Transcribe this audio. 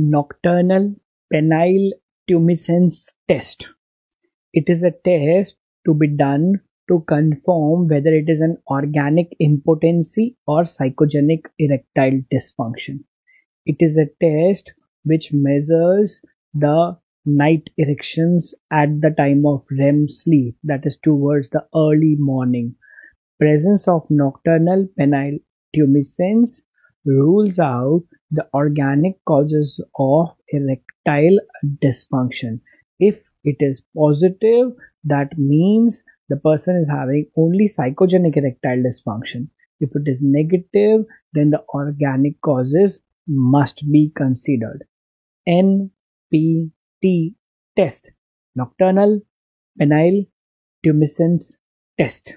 Nocturnal penile tumescence test. It is a test to be done to confirm whether it is an organic impotency or psychogenic erectile dysfunction. It is a test which measures the night erections at the time of REM sleep, that is towards the early morning. Presence of nocturnal penile tumescence rules out the organic causes of erectile dysfunction. If it is positive, that means the person is having only psychogenic erectile dysfunction. If it is negative, then the organic causes must be considered. NPT test, nocturnal penile tumescence test.